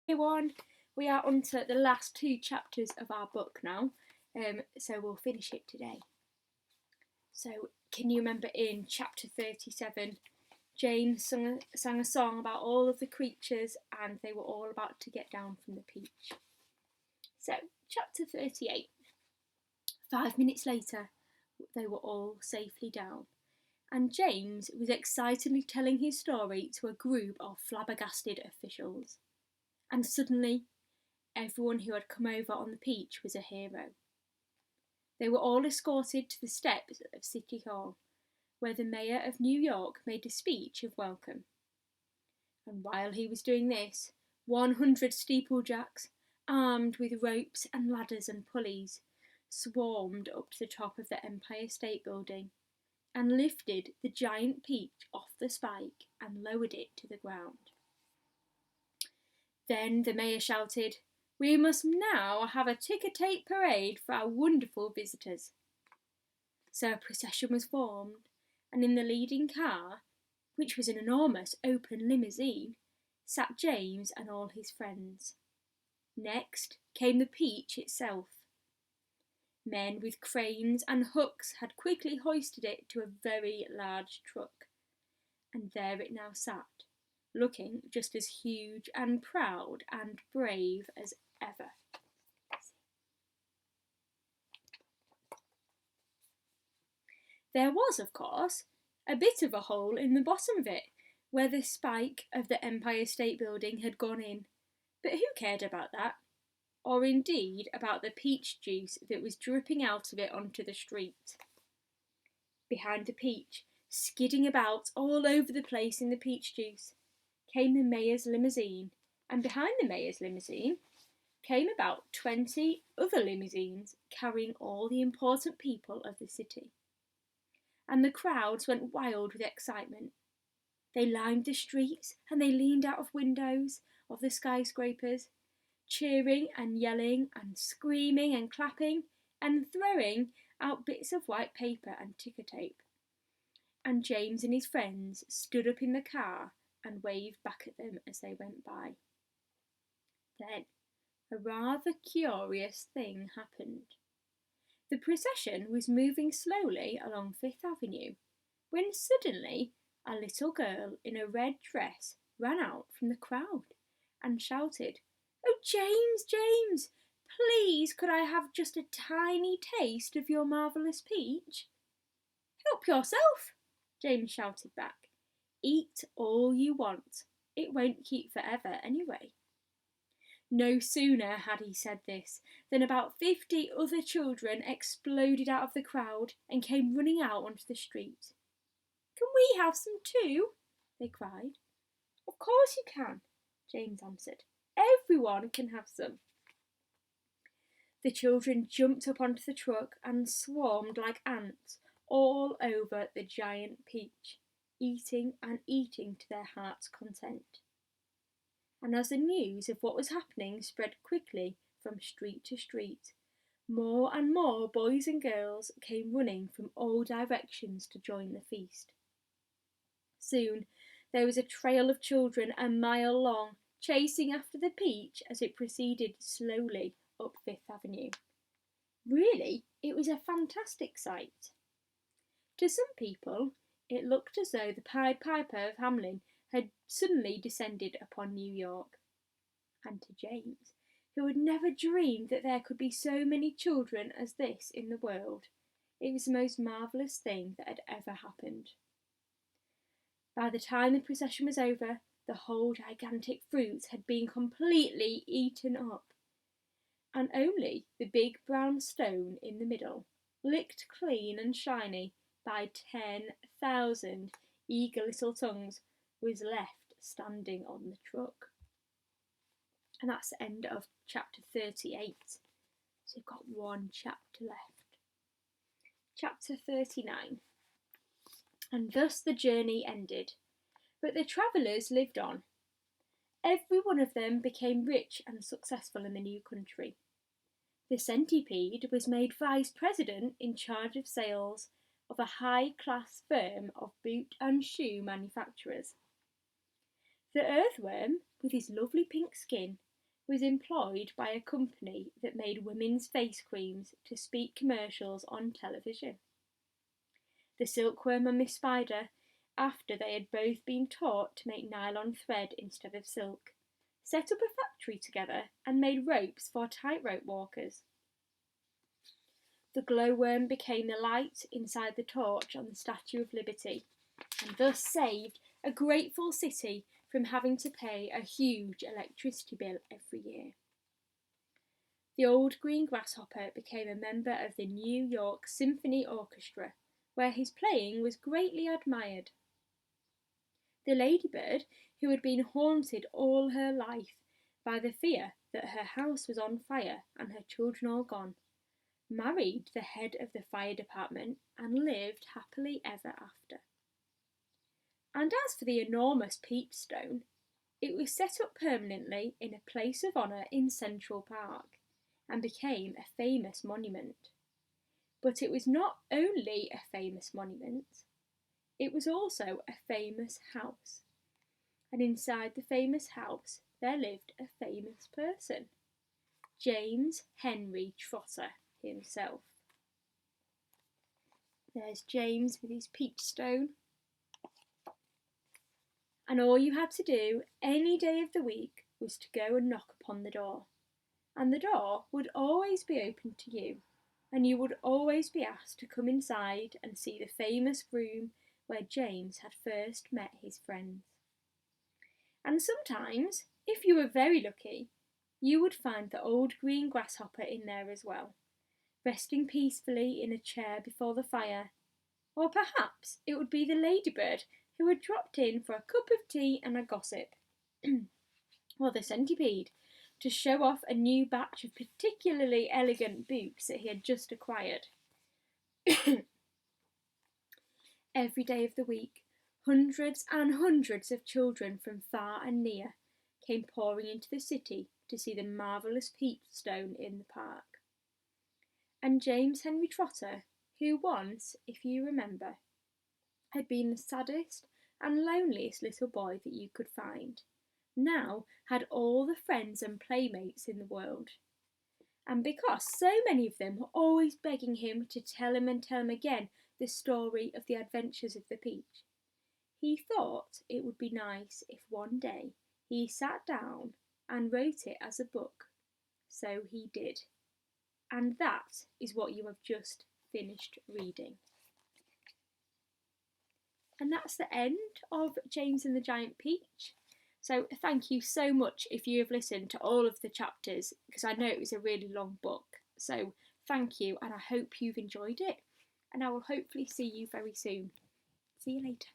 Everyone, we are on to the last two chapters of our book now, so we'll finish it today. So, can you remember in chapter 37, James sang a song about all of the creatures and they were all about to get down from the peach? So, chapter 38. 5 minutes later, they were all safely down, and James was excitedly telling his story to a group of flabbergasted officials. And suddenly, everyone who had come over on the peach was a hero. They were all escorted to the steps of City Hall, where the Mayor of New York made a speech of welcome. And while he was doing this, 100 steeplejacks, armed with ropes and ladders and pulleys, swarmed up to the top of the Empire State Building and lifted the giant peach off the spike and lowered it to the ground. Then the mayor shouted, "We must now have a ticker-tape parade for our wonderful visitors." So a procession was formed, and in the leading car, which was an enormous open limousine, sat James and all his friends. Next came the peach itself. Men with cranes and hooks had quickly hoisted it to a very large truck, and there it now sat, looking just as huge and proud and brave as ever. There was, of course, a bit of a hole in the bottom of it, where the spike of the Empire State Building had gone in, but who cared about that? Or indeed about the peach juice that was dripping out of it onto the street. Behind the peach, skidding about all over the place in the peach juice, came the mayor's limousine, and behind the mayor's limousine came about 20 other limousines carrying all the important people of the city. And the crowds went wild with excitement. They lined the streets and they leaned out of windows of the skyscrapers, cheering and yelling and screaming and clapping and throwing out bits of white paper and ticker tape. And James and his friends stood up in the car and waved back at them as they went by. Then a rather curious thing happened. The procession was moving slowly along Fifth Avenue when suddenly a little girl in a red dress ran out from the crowd and shouted, "Oh, James, James, please could I have just a tiny taste of your marvellous peach?" "Help yourself," James shouted back. "Eat all you want. It won't keep forever anyway." No sooner had he said this than about 50 other children exploded out of the crowd and came running out onto the street. "Can we have some too?" they cried. "Of course you can," James answered. "Everyone can have some." The children jumped up onto the truck and swarmed like ants all over the giant peach, eating and eating to their heart's content. And as the news of what was happening spread quickly from street to street, more and more boys and girls came running from all directions to join the feast. Soon there was a trail of children a mile long, chasing after the peach as it proceeded slowly up Fifth Avenue. Really, it was a fantastic sight. To some people, it looked as though the Pied Piper of Hamelin had suddenly descended upon New York. And to James, who had never dreamed that there could be so many children as this in the world, it was the most marvellous thing that had ever happened. By the time the procession was over, the whole gigantic fruit had been completely eaten up, and only the big brown stone in the middle, licked clean and shiny by 10,000 eager little tongues, was left standing on the truck. And that's the end of chapter 38. So we've got one chapter left. Chapter 39. And thus the journey ended, but the travellers lived on. Every one of them became rich and successful in the new country. The centipede was made vice president in charge of sales of a high-class firm of boot and shoe manufacturers. The earthworm, with his lovely pink skin, was employed by a company that made women's face creams to speak commercials on television. The silkworm and Miss Spider, after they had both been taught to make nylon thread instead of silk, set up a factory together and made ropes for tightrope walkers. The glowworm became the light inside the torch on the Statue of Liberty, and thus saved a grateful city from having to pay a huge electricity bill every year. The old green grasshopper became a member of the New York Symphony Orchestra, where his playing was greatly admired. The ladybird, who had been haunted all her life by the fear that her house was on fire and her children all gone, married the head of the fire department and lived happily ever after. And as for the enormous peachstone, it was set up permanently in a place of honour in Central Park and became a famous monument. But it was not only a famous monument, it was also a famous house. And inside the famous house there lived a famous person, James Henry Trotter himself. There's James with his peachstone. And all you had to do any day of the week was to go and knock upon the door. And the door would always be open to you, and you would always be asked to come inside and see the famous room where James had first met his friends. And sometimes, if you were very lucky, you would find the old green grasshopper in there as well, resting peacefully in a chair before the fire. Or perhaps it would be the ladybird who had dropped in for a cup of tea and a gossip. Or the centipede, to show off a new batch of particularly elegant boots that he had just acquired. Every day of the week, hundreds and hundreds of children from far and near came pouring into the city to see the marvellous peachstone in the park. And James Henry Trotter, who once, if you remember, had been the saddest and loneliest little boy that you could find, now had all the friends and playmates in the world. And because so many of them were always begging him to tell him and tell him again the story of the adventures of the peach, he thought it would be nice if one day he sat down and wrote it as a book. So he did. And that is what you have just finished reading. And that's the end of James and the Giant Peach. So thank you so much if you have listened to all of the chapters, because I know it was a really long book. So thank you, and I hope you've enjoyed it. And I will hopefully see you very soon. See you later.